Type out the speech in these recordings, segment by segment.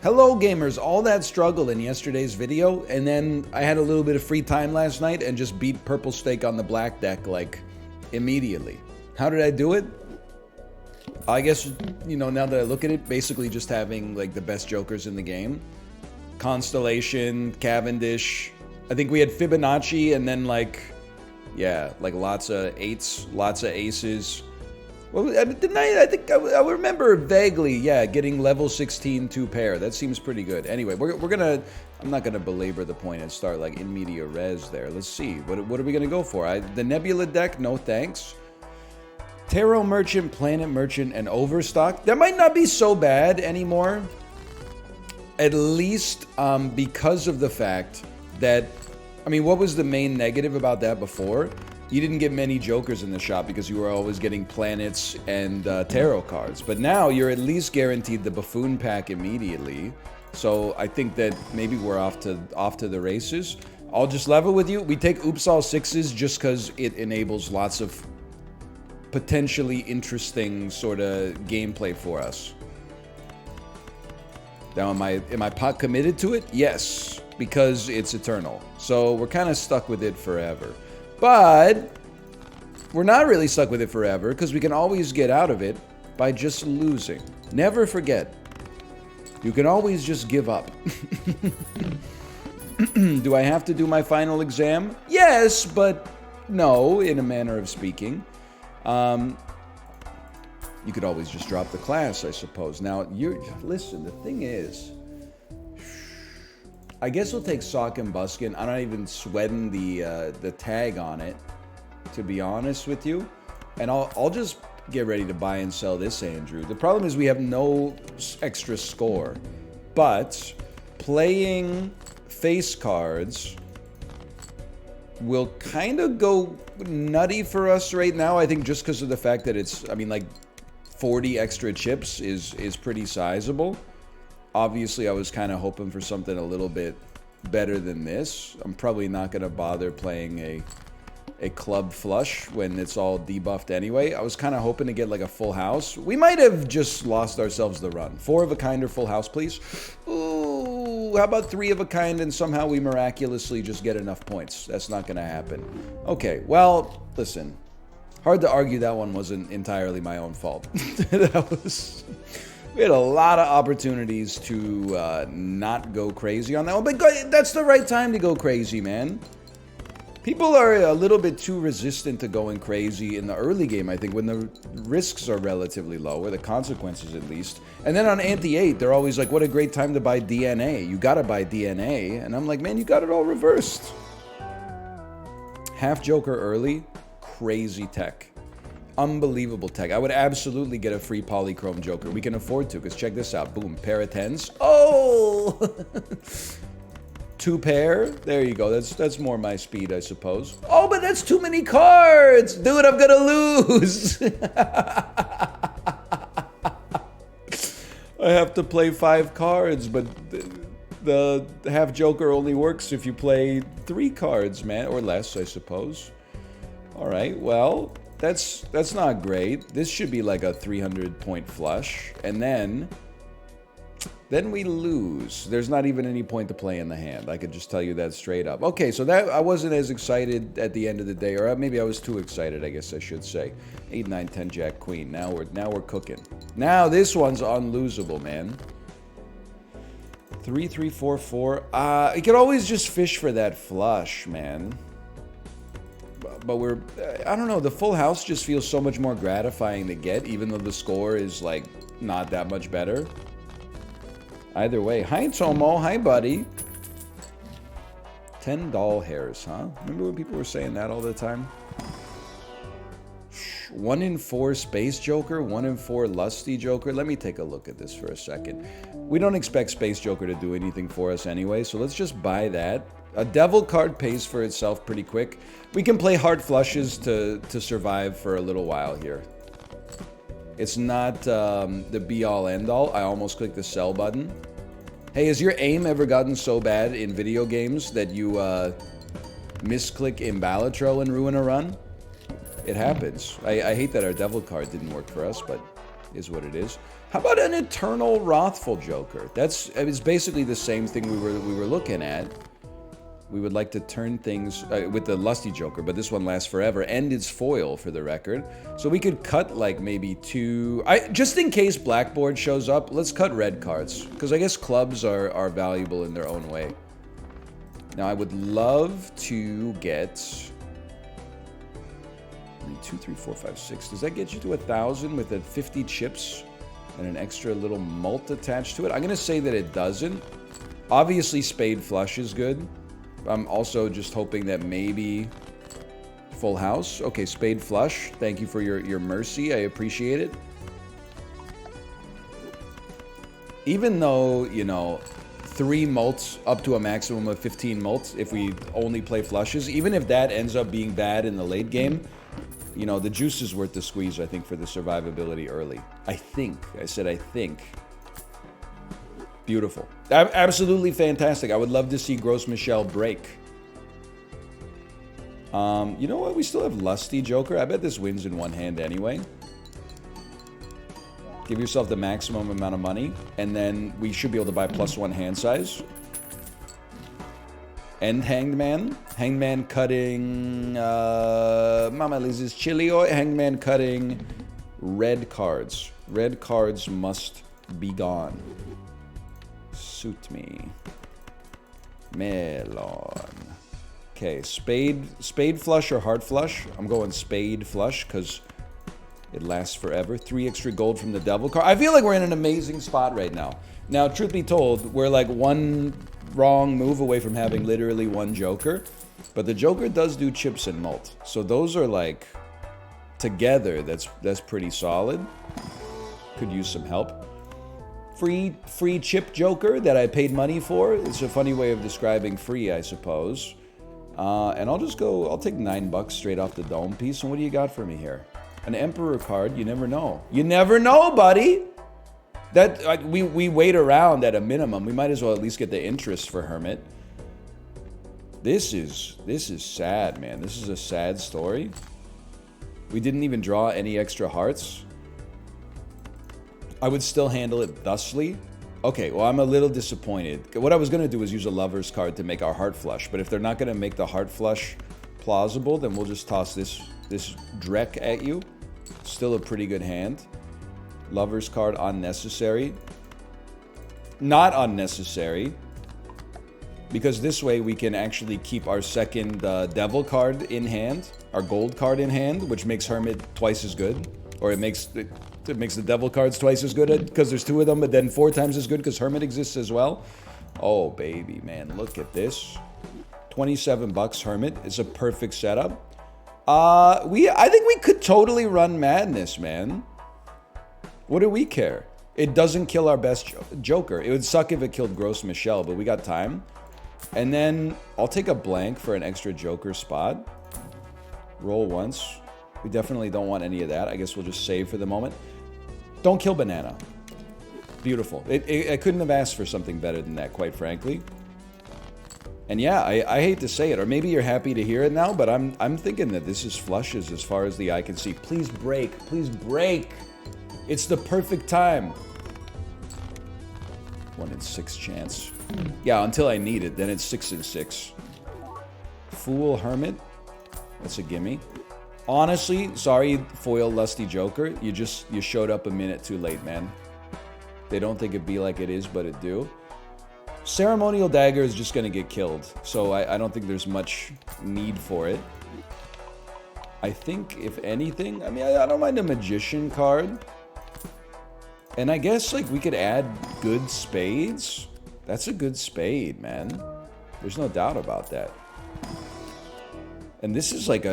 Hello gamers, all that struggle in yesterday's video, and then I had a little bit of free time last night and just beat purple stake on the black deck, like, immediately. How did I do it? I guess, you know, now that I look at it, basically just having, like, the best jokers in the game. Constellation, Cavendish. I think we had Fibonacci, and then, like, yeah, like lots of eights, lots of aces. Well, didn't I think I remember vaguely, yeah, getting level 16 two pair. That seems pretty good. Anyway, we're gonna, I'm not gonna belabor the point and start like in media res there. Let's see, what are we gonna go for? The Nebula deck, no thanks. Tarot Merchant, Planet Merchant, and Overstock. That might not be so bad anymore. At least because of the fact that, I mean, what was the main negative about that before? You didn't get many jokers in the shop because you were always getting planets and tarot cards. But now you're at least guaranteed the buffoon pack immediately. So I think that maybe we're off to the races. I'll just level with you. We take oops all sixes just because it enables lots of potentially interesting sort of gameplay for us. Now, am I pot committed to it? Yes, because it's eternal. So we're kind of stuck with it forever. But we're not really stuck with it forever because we can always get out of it by just losing. Never forget, you can always just give up. Do I have to do my final exam? Yes, but no, in a manner of speaking. You could always just drop the class, I suppose. Now, listen, the thing is, I guess we'll take Sock and Buskin. I'm not even sweating the tag on it, to be honest with you. And I'll just get ready to buy and sell this Andrew. The problem is we have no extra score. But playing face cards will kind of go nutty for us right now. I think just because of the fact that it's, I mean, like 40 extra chips is pretty sizable. Obviously, I was kind of hoping for something a little bit better than this. I'm probably not going to bother playing a club flush when it's all debuffed anyway. I was kind of hoping to get like a full house. We might have just lost ourselves the run. 4 of a kind or full house, please. Ooh, how about 3 of a kind and somehow we miraculously just get enough points? That's not going to happen. Okay, well, listen. Hard to argue that one wasn't entirely my own fault. That was... We had a lot of opportunities to not go crazy on that one, but that's the right time to go crazy, man. People are a little bit too resistant to going crazy in the early game, I think, when the risks are relatively low, or the consequences at least. And then on Ante 8, they're always like, what a great time to buy DNA. You gotta buy DNA. And I'm like, man, you got it all reversed. Half Joker early, crazy tech. Unbelievable tech. I would absolutely get a free polychrome Joker. We can afford to, because check this out. Boom, pair of 10s. Oh! 2 pair. There you go. That's more my speed, I suppose. Oh, but that's too many cards! Dude, I'm gonna lose! I have to play 5 cards, but the half Joker only works if you play 3 cards, man. Or less, I suppose. Alright, well... That's not great. This should be like a 300-point flush. And then we lose. There's not even any point to play in the hand. I could just tell you that straight up. Okay, so that I wasn't as excited at the end of the day. Or maybe I was too excited, I guess I should say. 8, 9, 10, Jack, Queen. Now we're cooking. Now this one's unlosable, man. 3, 3, 4, 4. You could always just fish for that flush, man. But I don't know, the full house just feels so much more gratifying to get, even though the score is, like, not that much better. Either way. Hi, Tomo. Hi, buddy. 10 doll hairs, huh? Remember when people were saying that all the time? 1 in 4 Space Joker, 1 in 4 Lusty Joker. Let me take a look at this for a second. We don't expect Space Joker to do anything for us anyway, so let's just buy that. A Devil card pays for itself pretty quick. We can play hard flushes to survive for a little while here. It's not the be-all, end-all. I almost clicked the sell button. Hey, has your aim ever gotten so bad in video games that you misclick in Balatro and ruin a run? It happens. I hate that our Devil card didn't work for us, but is what it is. How about an eternal wrathful joker? It's basically the same thing we were looking at. We would like to turn things with the lusty joker, but this one lasts forever and it's foil for the record. So we could cut like maybe 2. Just in case blackboard shows up, let's cut red cards because I guess clubs are valuable in their own way. Now I would love to get 2, 3, 4, 5, 6. Does that get you to 1,000 with a 50 chips and an extra little mult attached to it? I'm gonna say that it doesn't. Obviously, spade flush is good. I'm also just hoping that maybe full house. Okay, spade flush. Thank you for your mercy. I appreciate it. Even though, you know, 3 mults up to a maximum of 15 mults if we only play flushes, even if that ends up being bad in the late game, you know, the juice is worth the squeeze, I think, for the survivability early. I think. I said I think. Beautiful. Absolutely fantastic. I would love to see Gross Michelle break. You know what? We still have Lusty Joker. I bet this wins in one hand anyway. Give yourself the maximum amount of money, and then we should be able to buy +1 hand size. And Hanged Man. Hanged Man cutting... Mama Liz's chili oil. Hanged Man cutting red cards. Red cards must be gone. Suit me. Melon. Okay, spade flush or heart flush? I'm going spade flush because it lasts forever. 3 extra gold from the devil card. I feel like we're in an amazing spot right now. Now, truth be told, we're like 1 wrong move away from having literally 1 joker. But the joker does do chips and mult. So those are like, together, that's pretty solid. Could use some help. Free chip joker that I paid money for. It's a funny way of describing free, I suppose. And I'll take $9 straight off the dome piece. And what do you got for me here? An emperor card. You never know. You never know, buddy. That we wait around at a minimum. We might as well at least get the interest for Hermit. This is sad, man. This is a sad story. We didn't even draw any extra hearts. I would still handle it thusly. Okay, well, I'm a little disappointed. What I was going to do was use a lover's card to make our heart flush. But if they're not going to make the heart flush plausible, then we'll just toss this Drek at you. Still a pretty good hand. Lover's card unnecessary. Not unnecessary. Because this way we can actually keep our second devil card in hand. Our gold card in hand, which makes Hermit twice as good. Or it makes the devil cards twice as good because there's 2 of them, but then 4 times as good because Hermit exists as well. Oh, baby, man. Look at this. $27 Hermit is a perfect setup. I think we could totally run Madness, man. What do we care? It doesn't kill our best Joker. It would suck if it killed Gross Michelle, but we got time. And then I'll take a blank for an extra Joker spot. Roll once. We definitely don't want any of that. I guess we'll just save for the moment. Don't kill Banana. Beautiful. I couldn't have asked for something better than that, quite frankly. And yeah, I hate to say it, or maybe you're happy to hear it now, but I'm thinking that this is flushes as far as the eye can see. Please break. Please break. It's the perfect time. 1 in 6 chance. Yeah, until I need it, then it's 6 in 6. Fool Hermit. That's a gimme. Honestly, sorry, foil Lusty Joker. You showed up a minute too late, man. They don't think it be like it is, but it do. Ceremonial Dagger is just going to get killed, so I don't think there's much need for it. I think, if anything, I mean, I don't mind a Magician card. And I guess, like, we could add good spades. That's a good spade, man. There's no doubt about that. And this is like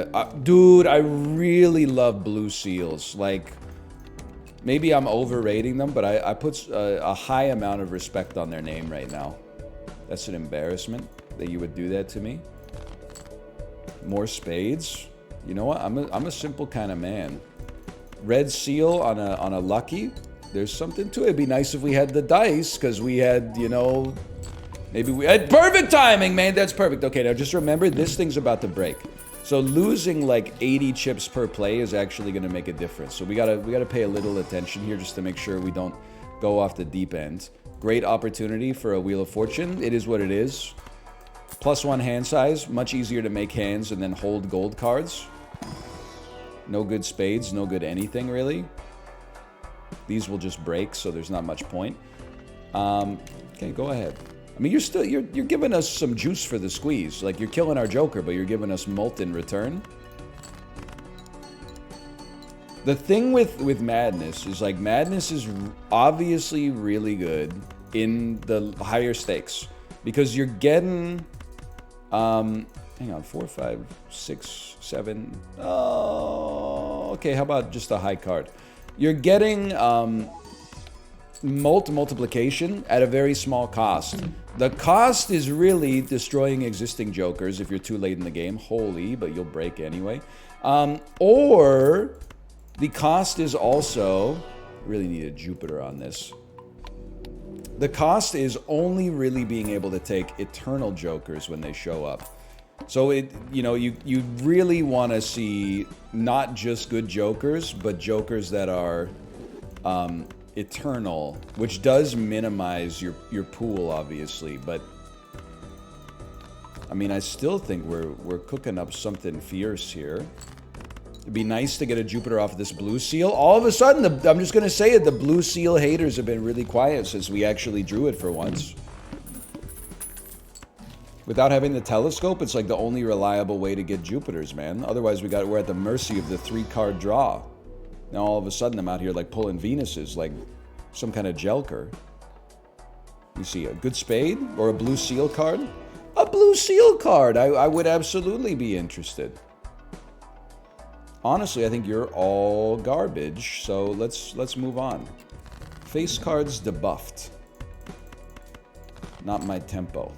dude, I really love blue seals. Like, maybe I'm overrating them, but I put a high amount of respect on their name right now. That's an embarrassment that you would do that to me. More spades. You know what? I'm a simple kind of man. Red seal on a lucky. There's something to it. It'd be nice if we had the dice, because we had, you know, maybe we had perfect timing, man. That's perfect. Okay, now just remember, this thing's about to break. So losing like 80 chips per play is actually going to make a difference. So we gotta pay a little attention here just to make sure we don't go off the deep end. Great opportunity for a Wheel of Fortune. It is what it is. +1 hand size. Much easier to make hands and then hold gold cards. No good spades. No good anything, really. These will just break, so there's not much point. Okay, go ahead. I mean, you're giving us some juice for the squeeze. Like, you're killing our Joker, but you're giving us mult in return. The thing with Madness is, like, Madness is obviously really good in the higher stakes. Because you're getting, hang on, 4, 5, 6, 7. Oh, okay, how about just a high card? You're getting multiplication at a very small cost. The cost is really destroying existing Jokers if you're too late in the game. Holy, but you'll break anyway. Or the cost is also, really need a Jupiter on this. The cost is only really being able to take eternal Jokers when they show up. So you really want to see not just good Jokers, but Jokers that are eternal, which does minimize your pool, obviously. But I mean, I still think we're cooking up something fierce here. It'd be nice to get a Jupiter off of this blue seal. All of a sudden, I'm just gonna say it, the blue seal haters have been really quiet since we actually drew it for once. Without having the telescope, it's like the only reliable way to get Jupiters, man. Otherwise, we're at the mercy of the 3-card draw. Now all of a sudden, I'm out here like pulling Venuses, like some kind of Jelker. You see a good spade or a blue seal card? A blue seal card! I would absolutely be interested. Honestly, I think you're all garbage, so let's move on. Face cards debuffed. Not my tempo.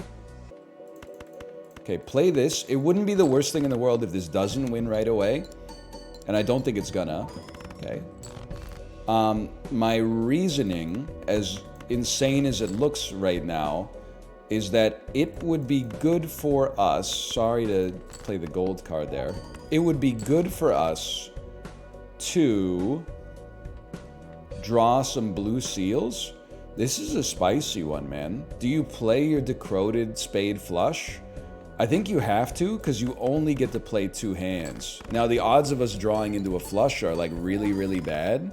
Okay, play this. It wouldn't be the worst thing in the world if this doesn't win right away. And I don't think it's gonna. Okay. My reasoning, as insane as it looks right now, is that it would be good for us. Sorry to play the gold card there. It would be good for us to draw some blue seals. This is a spicy one, man. Do you play your decoded spade flush? I think you have to, because you only get to play 2 hands. Now, the odds of us drawing into a flush are, like, really, really bad.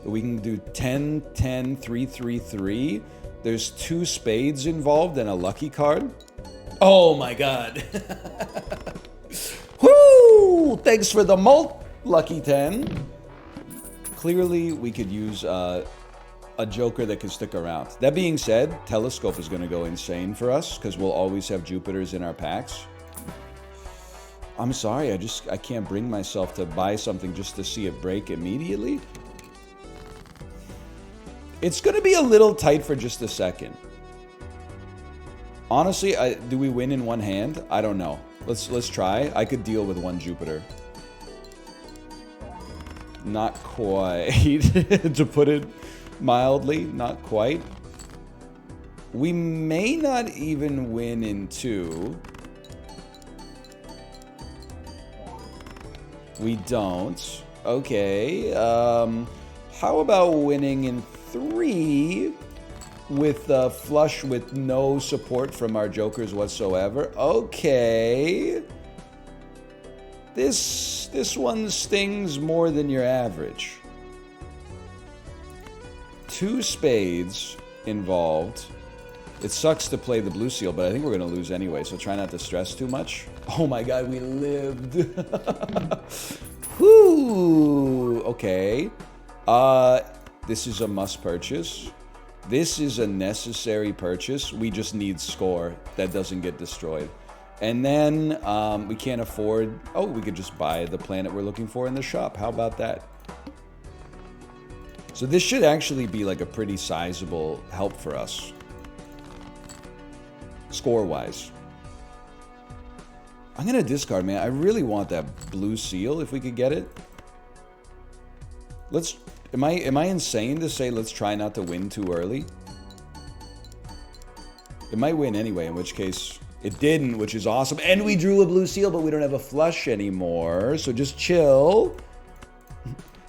We can do 10, 10, 3, 3, 3. There's 2 spades involved and a lucky card. Oh, my God. Woo! Thanks for the mult, lucky 10. Clearly, we could use a Joker that could stick around. That being said, Telescope is going to go insane for us because we'll always have Jupiters in our packs. I'm sorry, I can't bring myself to buy something just to see it break immediately. It's going to be a little tight for just a second. Honestly, do we win in one hand? I don't know. Let's try. I could deal with 1 Jupiter. Not quite, to put it mildly, not quite. We may not even win in 2. We don't. Okay. How about winning in 3 with a flush with no support from our Jokers whatsoever? Okay. This one stings more than your average. 2 spades involved. It sucks to play the blue seal, but I think we're going to lose anyway, so try not to stress too much. Oh my God, we lived. Whew. Okay. This is a must purchase. This is a necessary purchase. We just need score that doesn't get destroyed. And then we can't afford... Oh, we could just buy the planet we're looking for in the shop. How about that? So this should actually be like a pretty sizable help for us. Score-wise. I'm going to discard, man. I really want that blue seal if we could get it. Let's... Am I insane to say let's try not to win too early? It might win anyway, in which case... It didn't, which is awesome. And we drew a blue seal, but we don't have a flush anymore. So just chill.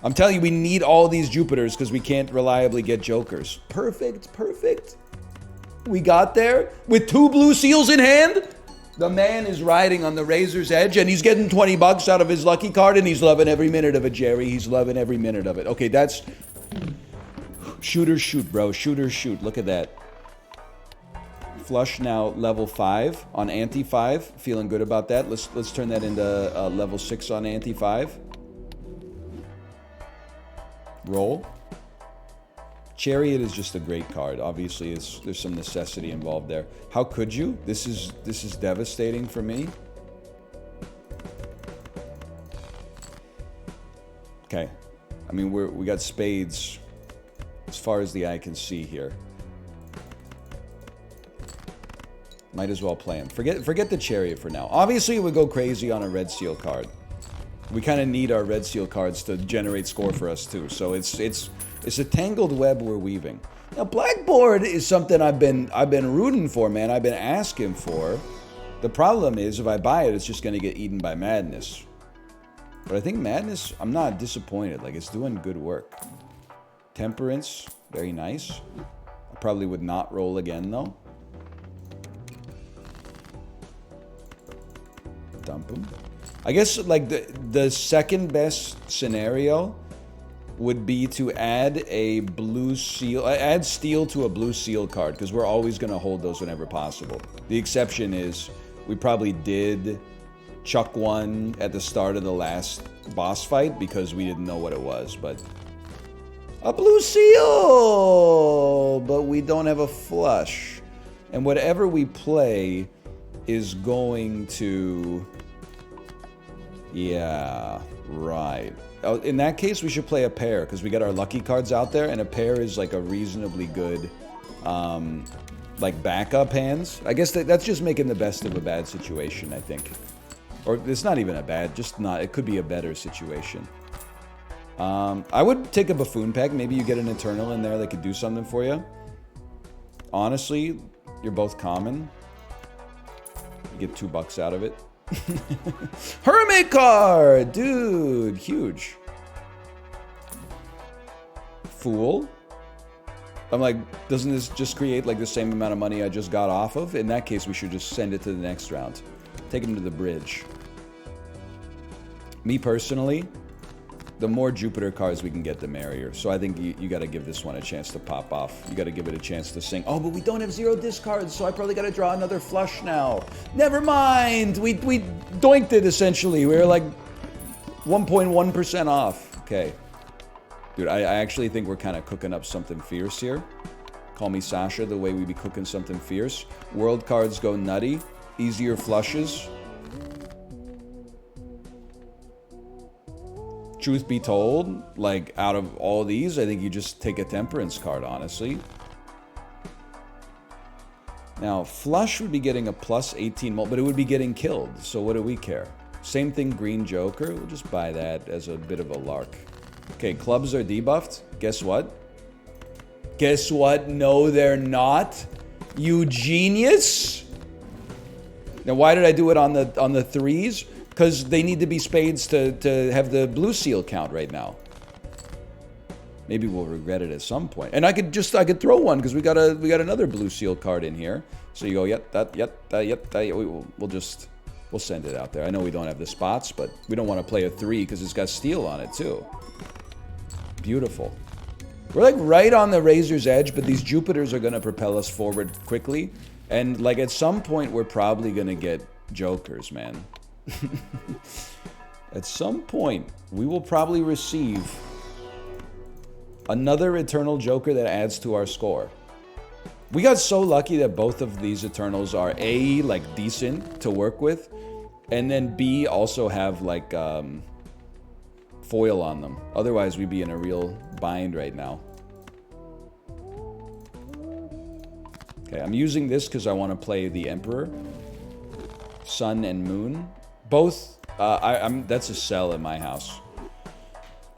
I'm telling you, we need all these Jupiters because we can't reliably get Jokers. Perfect, perfect. We got there with 2 blue seals in hand. The man is riding on the razor's edge, and he's getting 20 bucks out of his lucky card, and he's loving every minute of it, Jerry. He's loving every minute of it. Okay, that's... Shooters shoot, bro. Shooters shoot. Look at that. Flush now level 5 on Ante 5. Feeling good about that. Let's turn that into level 6 on Ante 5. Roll. Chariot is just a great card. Obviously, there's some necessity involved there. How could you? This is devastating for me. Okay. I mean, we got spades as far as the eye can see here. Might as well play him. Forget the Chariot for now. Obviously, it would go crazy on a red seal card. We kind of need our red seal cards to generate score for us too. So it's a tangled web we're weaving. Now, Blackboard is something I've been rooting for, man. I've been asking for. The problem is, if I buy it, it's just going to get eaten by Madness. But I think Madness, I'm not disappointed. Like, it's doing good work. Temperance, very nice. I probably would not roll again, though. Dump him. I guess, like, the second best scenario would be to add a blue seal, add steel to a blue seal card, because we're always going to hold those whenever possible. The exception is we probably did chuck one at the start of the last boss fight because we didn't know what it was, but a blue seal, but we don't have a flush. And whatever we play is going to... Yeah, right. In that case, we should play a pair, because we got our lucky cards out there, and a pair is like a reasonably good, like, backup hands. I guess that's just making the best of a bad situation, I think. Or it's not even a bad, just not, it could be a better situation. I would take a Buffoon pack. Maybe you get an Eternal in there that could do something for you. Honestly, you're both common. You get $2 out of it. Hermit card! Dude, huge. Fool. I'm like, doesn't this just create like the same amount of money I just got off of? In that case, we should just send it to the next round. Take him to the bridge. Me personally, the more Jupiter cards we can get, the merrier. So I think you got to give this one a chance to pop off. You got to give it a chance to sing. Oh, but we don't have 0 discards, so I probably got to draw another flush now. Never mind. We doinked it, essentially. We were like 1.1% off. Okay. Dude, I actually think we're kind of cooking up something fierce here. Call me Sasha, the way we be cooking something fierce. World cards go nutty. Easier flushes. Truth be told, like, out of all these, I think you just take a Temperance card, honestly. Now, Flush would be getting a plus 18 mult, but it would be getting killed, so what do we care? Same thing, Green Joker. We'll just buy that as a bit of a lark. Okay, clubs are debuffed. Guess what? Guess what? No, they're not. You genius! Now, why did I do it on the threes? Because they need to be spades to have the blue seal count right now. Maybe we'll regret it at some point. And I could throw one because we got another blue seal card in here. So you go, we'll send it out there. I know we don't have the spots, but we don't want to play a 3 because it's got steel on it too. Beautiful. We're like right on the razor's edge, but these Jupiters are going to propel us forward quickly. And like at some point, we're probably going to get Jokers, man. At some point, we will probably receive another Eternal Joker that adds to our score. We got so lucky that both of these Eternals are A, like, decent to work with, and then B, also have, like, foil on them. Otherwise, we'd be in a real bind right now. Okay, I'm using this because I want to play the Emperor. Sun and Moon. Both, that's a sell in my house.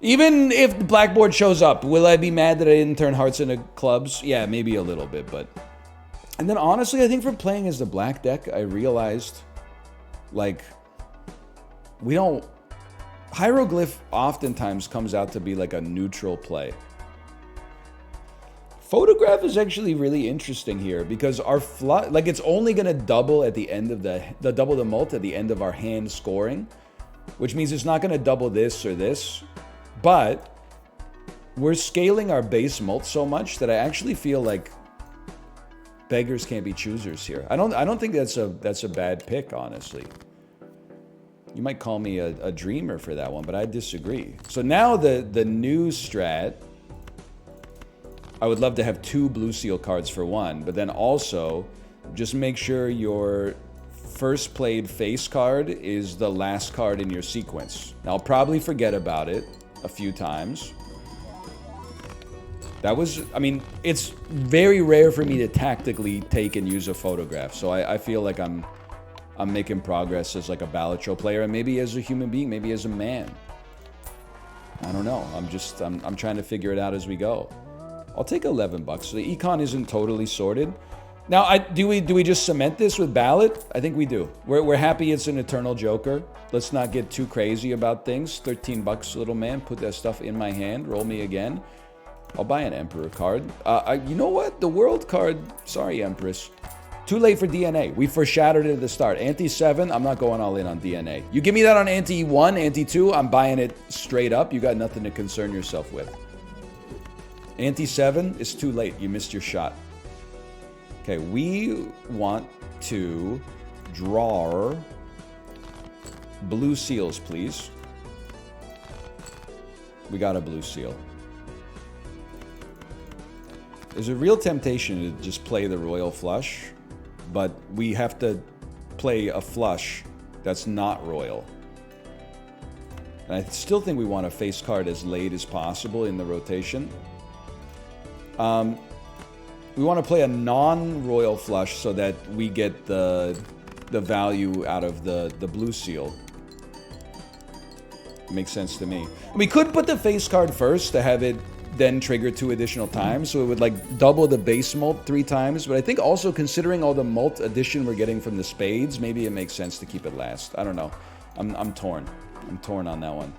Even if the Blackboard shows up, will I be mad that I didn't turn hearts into clubs? Yeah, maybe a little bit, but... And then honestly, I think from playing as the black deck, I realized, like, we don't... Hieroglyph oftentimes comes out to be like a neutral play. Photograph is actually really interesting here because our like it's only going to double at the end of the double the mult at the end of our hand scoring, which means it's not going to double this or this, but we're scaling our base mult so much that I actually feel like beggars can't be choosers here. I don't think that's a bad pick, honestly. You might call me a dreamer for that one, but I disagree. So now the new strat, I would love to have 2 blue seal cards for 1, but then also just make sure your first played face card is the last card in your sequence. Now, I'll probably forget about it a few times. That was, I mean, it's very rare for me to tactically take and use a photograph, so I feel like I'm making progress as like a Balatro player, and maybe as a human being, maybe as a man. I don't know. I'm trying to figure it out as we go. I'll take 11 bucks. So the econ isn't totally sorted. Now, do we just cement this with ballot? I think we do. We're happy it's an eternal joker. Let's not get too crazy about things. 13 bucks, little man. Put that stuff in my hand. Roll me again. I'll buy an Emperor card. You know what? The World card. Sorry, Empress. Too late for DNA. We foreshadowed it at the start. Ante 7, I'm not going all in on DNA. You give me that on Ante 1, Ante 2, I'm buying it straight up. You got nothing to concern yourself with. Ante 7 is too late. You missed your shot. Okay, we want to draw blue seals, please. We got a blue seal. There's a real temptation to just play the royal flush, but we have to play a flush that's not royal. And I still think we want a face card as late as possible in the rotation. We want to play a non-royal flush so that we get the value out of the blue seal. Makes sense to me. We could put the face card first to have it then trigger 2 additional times, so it would like double the base mult 3 times, but I think also considering all the mult addition we're getting from the spades, maybe it makes sense to keep it last. I don't know. I'm torn. I'm torn on that one.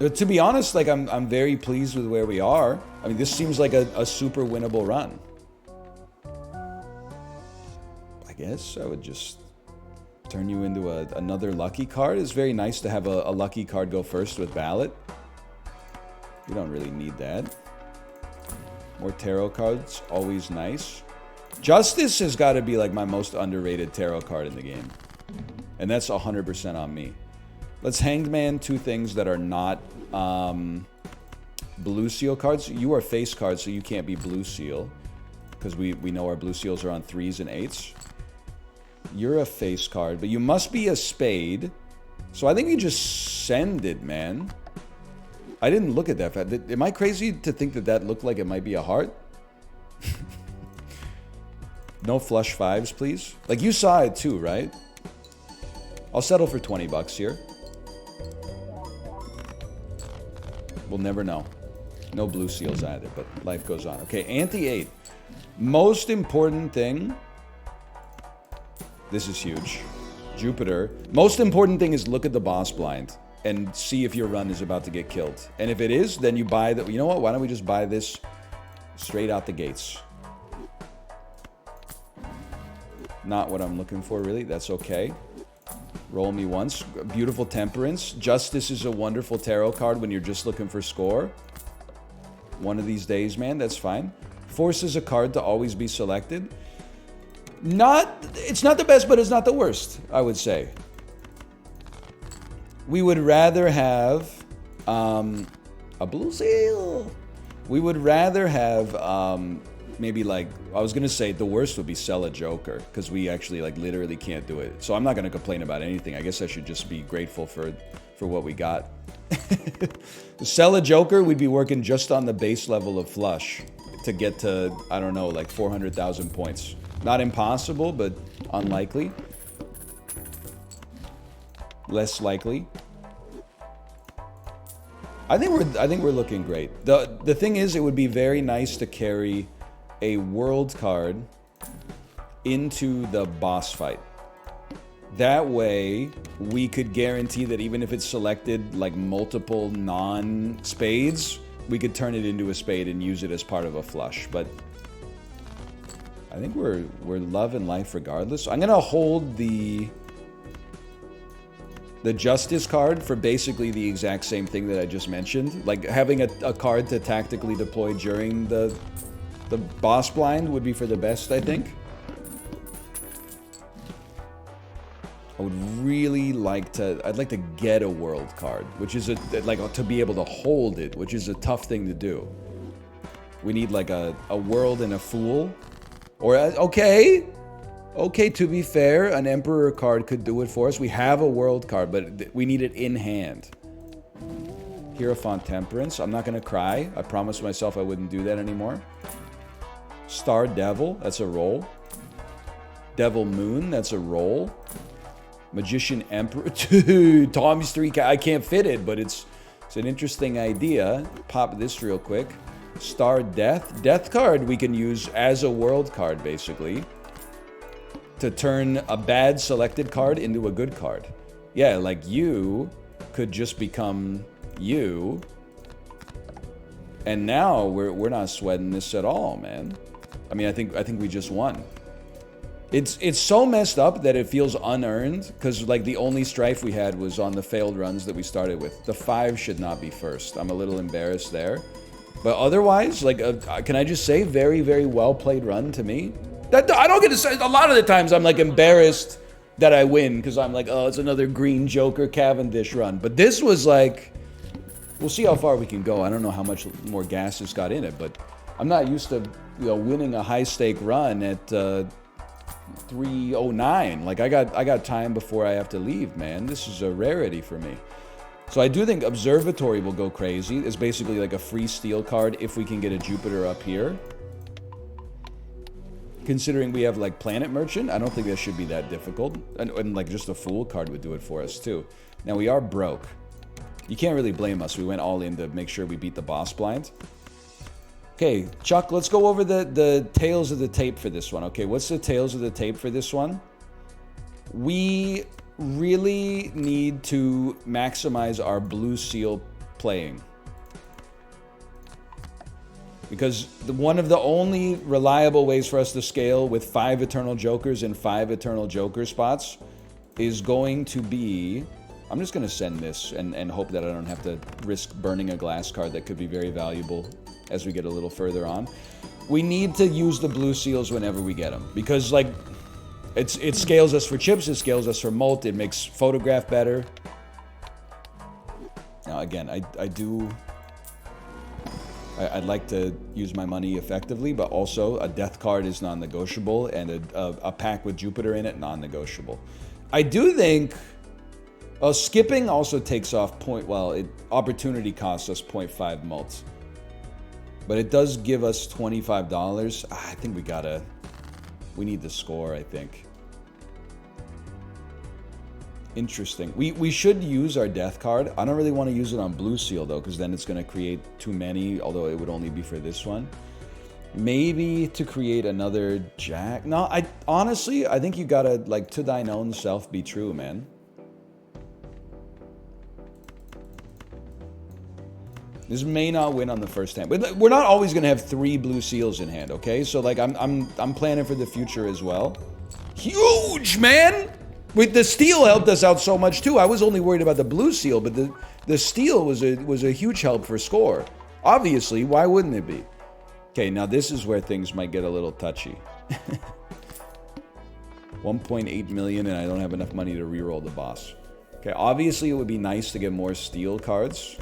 To be honest, like I'm very pleased with where we are. I mean, this seems like a super winnable run. I guess I would just turn you into another lucky card. It's very nice to have a lucky card go first with ballot. We don't really need that. More tarot cards, always nice. Justice has got to be like my most underrated tarot card in the game. And that's 100% on me. Let's Hanged Man 2 things that are not blue seal cards. You are face cards, so you can't be blue seal. Because we know our blue seals are on 3s and 8s. You're a face card, but you must be a spade. So I think you just send it, man. I didn't look at that. Am I crazy to think that that looked like it might be a heart? No flush 5s, please. Like, you saw it too, right? I'll settle for 20 bucks here. We'll never know. No blue seals either, but life goes on. Okay, Ante 8. Most important thing. This is huge. Jupiter. Most important thing is look at the boss blind and see if your run is about to get killed. And if it is, then you buy the... You know what? Why don't we just buy this straight out the gates? Not what I'm looking for, really. That's okay. Roll me once. Beautiful Temperance. Justice is a wonderful tarot card when you're just looking for score. One of these days, man. That's fine. Force is a card to always be selected. It's not the best, but it's not the worst, I would say. We would rather have a blue seal. We would rather have maybe like, I was going to say the worst would be sell a joker, because we actually like literally can't do it. So I'm not going to complain about anything. I guess I should just be grateful for what we got. Sell a joker, we'd be working just on the base level of flush to get to, I don't know, like 400,000 points. Not impossible, but unlikely. Less likely. I think we're looking great. The thing is, it would be very nice to carry a world card into the boss fight. That way, we could guarantee that even if it's selected like multiple non-spades, we could turn it into a spade and use it as part of a flush. But I think we're love and life regardless. I'm gonna hold the Justice card for basically the exact same thing that I just mentioned. Like having a card to tactically deploy during the boss blind would be for the best, I think. I would really like to, I'd like to get a world card, which is like to be able to hold it, which is a tough thing to do. We need like a world and a fool. Or, okay, to be fair, an Emperor card could do it for us. We have a world card, but we need it in hand. Hierophant Temperance. I'm not going to cry. I promised myself I wouldn't do that anymore. Star Devil. That's a roll. Devil Moon. That's a roll. Magician Emperor. Dude, Tommy's 3. I can't fit it, but it's an interesting idea. Pop this real quick. Star Death. Death card we can use as a world card, basically. To turn a bad selected card into a good card. Yeah, like you could just become you. And now we're not sweating this at all, man. I mean, I think we just won. It's so messed up that it feels unearned, because like the only strife we had was on the failed runs that we started with. The 5 should not be first. I'm a little embarrassed there. But otherwise, like, can I just say, very, very well played run to me? I don't get to say, a lot of the times I'm like embarrassed that I win, because I'm like, oh, it's another Green Joker Cavendish run. But this was like, we'll see how far we can go. I don't know how much more gas has got in it, but I'm not used to, you know, winning a high stake run at 3:09. Like I got time before I have to leave, man. This is a rarity for me. So I do think Observatory will go crazy. It's basically like a free steal card if we can get a Jupiter up here. Considering we have like Planet Merchant, I don't think that should be that difficult. And like just a Fool card would do it for us too. Now we are broke. You can't really blame us. We went all in to make sure we beat the boss blind. Okay, Chuck, let's go over the tails of the tape for this one. Okay, what's the tails of the tape for this one? We really need to maximize our blue seal playing. Because one of the only reliable ways for us to scale with 5 Eternal Jokers and 5 Eternal Joker spots is going to be... I'm just going to send this and hope that I don't have to risk burning a glass card that could be very valuable as we get a little further on. We need to use the blue seals whenever we get them. Because, like, it scales us for chips, it scales us for mult, it makes photograph better. Now, again, I'd like to use my money effectively, but also a death card is non-negotiable, and a pack with Jupiter in it, non-negotiable. I do think skipping also takes off opportunity costs us 0.5 mults. But it does give us $25. I think we need the score, I think. Interesting. We should use our death card. I don't really want to use it on blue seal though, because then it's going to create too many, although it would only be for this one. Maybe to create another jack. No, honestly, I think you gotta, like, to thine own self be true, man. This may not win on the first hand, but we're not always gonna have 3 blue seals in hand, okay? So like I'm planning for the future as well. Huge, man! With the steel helped us out so much too. I was only worried about the blue seal, but the steel was a huge help for score. Obviously, why wouldn't it be? Okay, now this is where things might get a little touchy. 1.8 million, and I don't have enough money to reroll the boss. Okay, obviously it would be nice to get more steel cards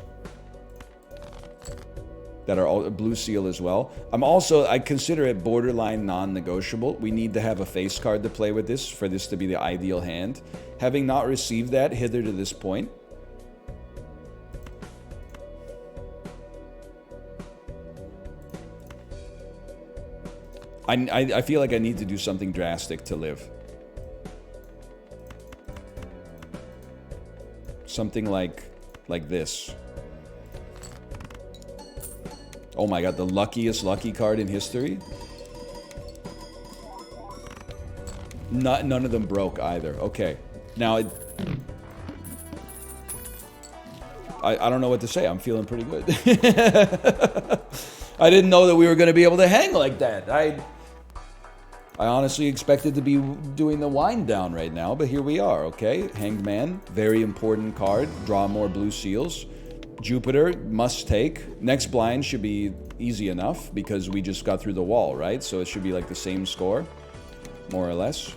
that are all blue seal as well. I consider it borderline non-negotiable. We need to have a face card to play with this for this to be the ideal hand. Having not received that hither to this point, I feel like I need to do something drastic to live. Something like this. Oh my god, the luckiest lucky card in history. None of them broke either. Okay. Now, I don't know what to say. I'm feeling pretty good. I didn't know that we were going to be able to hang like that. I honestly expected to be doing the wind down right now, but here we are, okay? Hanged Man, very important card. Draw more blue seals. Jupiter, must take. Next blind should be easy enough because we just got through the wall, right? So it should be like the same score, more or less.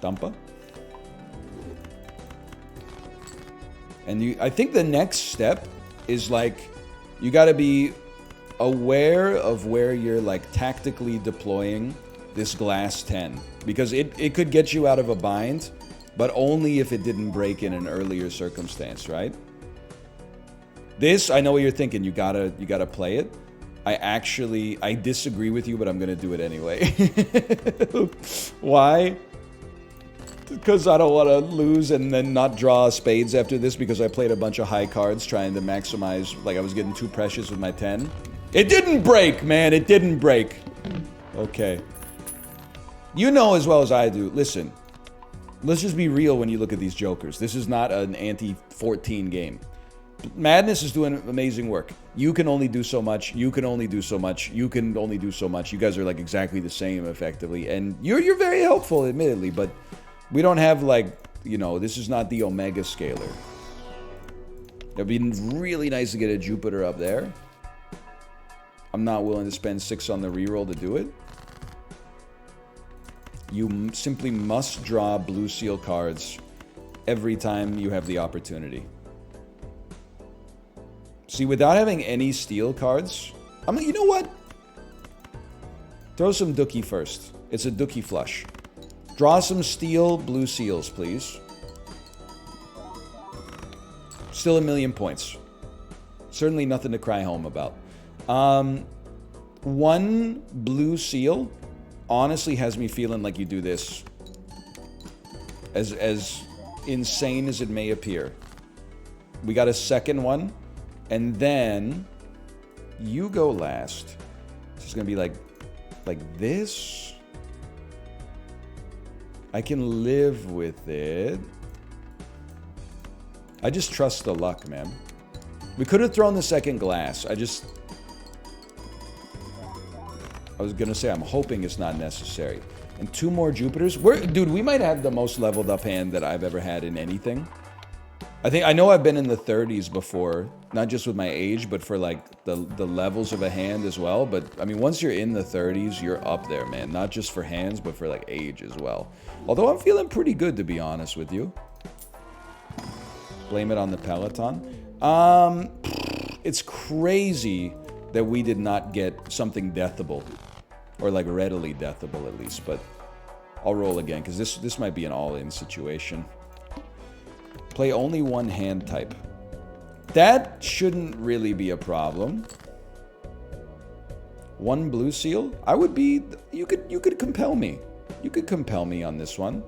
Dumpa. And I think the next step is like, you got to be aware of where you're like tactically deploying this glass 10. Because it could get you out of a bind, but only if it didn't break in an earlier circumstance, right? This, I know what you're thinking, you gotta play it. I disagree with you, but I'm gonna do it anyway. Why? Because I don't want to lose and then not draw spades after this because I played a bunch of high cards trying to maximize, like I was getting too precious with my 10. It didn't break, man. It didn't break. Okay. You know as well as I do. Listen, let's just be real when you look at these jokers. This is not an anti-14 game. Madness is doing amazing work. You can only do so much. You can only do so much. You can only do so much. You guys are like exactly the same effectively. And you're very helpful, admittedly, but we don't have, like, you know, this is not the Omega Scaler. It'd be really nice to get a Jupiter up there. I'm not willing to spend 6 on the reroll to do it. You simply must draw blue seal cards every time you have the opportunity. See, without having any steel cards, you know what? Throw some Dookie first. It's a Dookie flush. Draw some steel blue seals, please. Still 1,000,000 points. Certainly nothing to cry home about. One blue seal honestly has me feeling like you do this. As insane as it may appear. We got a second one. And then you go last. It's just gonna be like this. I can live with it. I just trust the luck, man. We could have thrown the second glass. I was gonna say, I'm hoping it's not necessary. And 2 more Jupiters. Dude, we might have the most leveled up hand that I've ever had in anything. I know I've been in the 30s before, not just with my age, but for like the levels of a hand as well. But I mean, once you're in the 30s, you're up there, man. Not just for hands, but for like age as well. Although I'm feeling pretty good, to be honest with you. Blame it on the Peloton. It's crazy that we did not get something deathable, or like readily deathable at least. But I'll roll again because this might be an all-in situation. Play only one hand type. That shouldn't really be a problem. One blue seal? I would be... You could compel me. You could compel me on this one.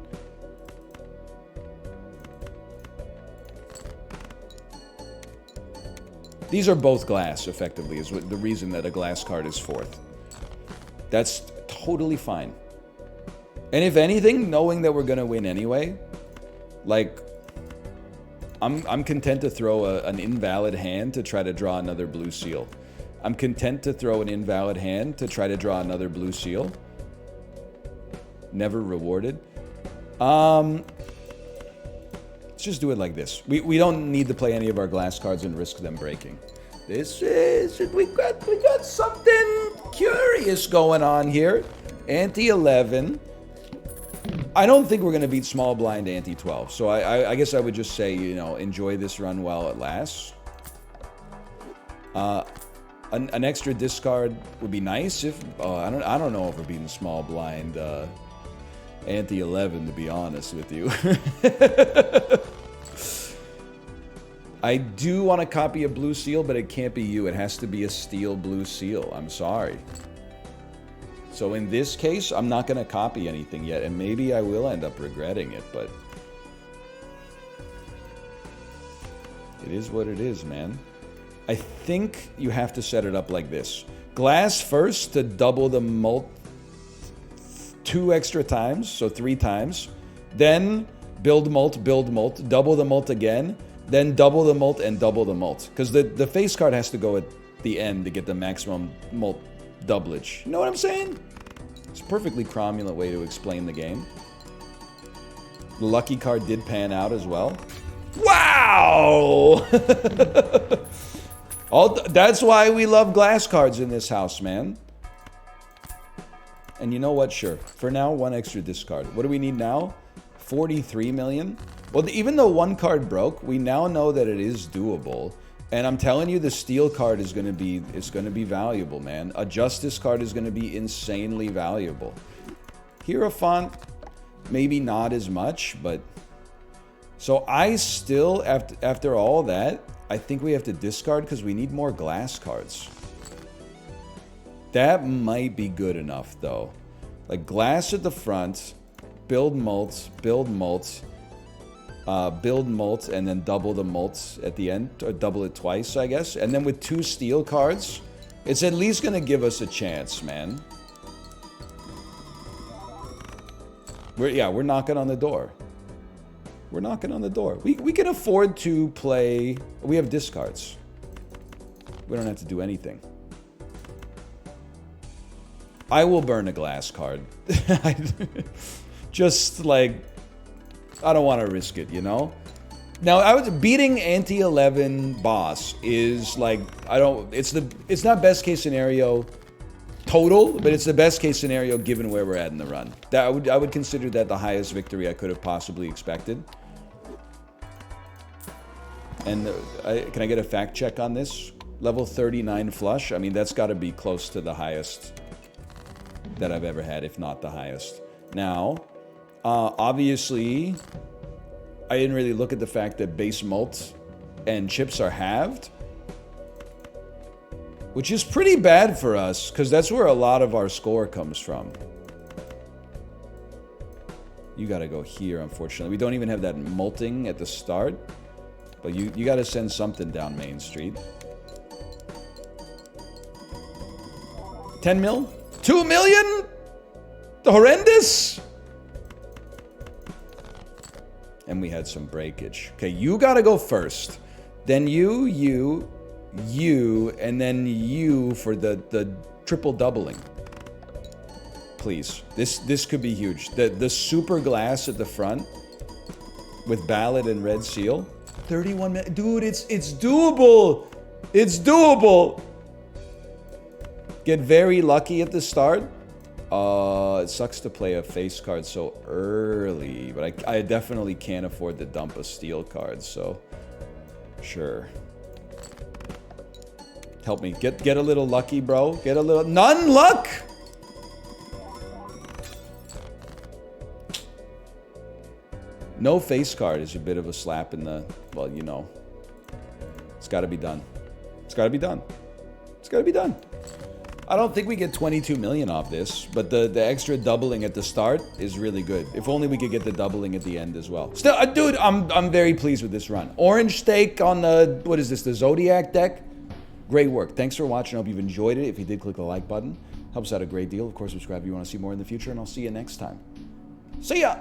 These are both glass, effectively, is the reason that a glass card is 4th. That's totally fine. And if anything, knowing that we're gonna win anyway, like... I'm content to throw an invalid hand to try to draw another blue seal. I'm content to throw an invalid hand to try to draw another blue seal. Never rewarded. Let's just do it like this. We don't need to play any of our glass cards and risk them breaking. This is... We got something curious going on here. Ante 11. I don't think we're going to beat small blind ante 12. So I guess I would just say, you know, enjoy this run while it lasts. An extra discard would be nice if... I don't know if we're beating small blind ante 11, to be honest with you. I do want to copy a blue seal, but it can't be you. It has to be a steel blue seal. I'm sorry. So in this case, I'm not going to copy anything yet, and maybe I will end up regretting it, but... It is what it is, man. I think you have to set it up like this. Glass first to double the 2 extra times, so 3 times. Then build molt, double the molt again, then double the molt and double the molt. Because the face card has to go at the end to get the maximum molt doublage. You know what I'm saying? It's a perfectly cromulent way to explain the game. The lucky card did pan out as well. Wow! That's why we love glass cards in this house, man. And you know what? Sure. For now, 1 extra discard. What do we need now? 43 million? Well, even though 1 card broke, we now know that it is doable. And I'm telling you, the steel card is going to be valuable, man. A justice card is going to be insanely valuable. Hierophant, maybe not as much, but... So I still, after all that, I think we have to discard because we need more glass cards. That might be good enough, though. Like, glass at the front, build molt, and then double the molt at the end, or double it twice, I guess. And then with 2 steel cards, it's at least going to give us a chance, man. We're knocking on the door. We're knocking on the door. We can afford to play... We have discards. We don't have to do anything. I will burn a glass card. Just like... I don't want to risk it, you know? Now, beating Ante 11 boss is like... It's not best case scenario total, but it's the best case scenario given where we're at in the run. I would consider that the highest victory I could have possibly expected. And can I get a fact check on this? Level 39 flush? I mean, that's got to be close to the highest that I've ever had, if not the highest. Now, obviously, I didn't really look at the fact that base molt and chips are halved. Which is pretty bad for us, because that's where a lot of our score comes from. You gotta go here, unfortunately. We don't even have that molting at the start. But you gotta send something down Main Street. 10 mil? 2 million? Horrendous? And we had some breakage. Okay, you gotta go first. Then you, and then you for the triple doubling. Please. This could be huge. The super glass at the front with ballot and red seal. 31 minutes. Dude, it's doable. It's doable. Get very lucky at the start. It sucks to play a face card so early, but I definitely can't afford to dump a steel card, so sure. Help me. Get a little lucky, bro. Get a little... None luck! No face card is a bit of a slap in the... Well, you know. It's got to be done. It's got to be done. It's got to be done. I don't think we get 22 million off this, but the extra doubling at the start is really good. If only we could get the doubling at the end as well. Still, dude, I'm very pleased with this run. Orange steak on the... What is this? The Zodiac deck? Great work. Thanks for watching. I hope you've enjoyed it. If you did, click the like button. Helps out a great deal. Of course, subscribe if you want to see more in the future, and I'll see you next time. See ya!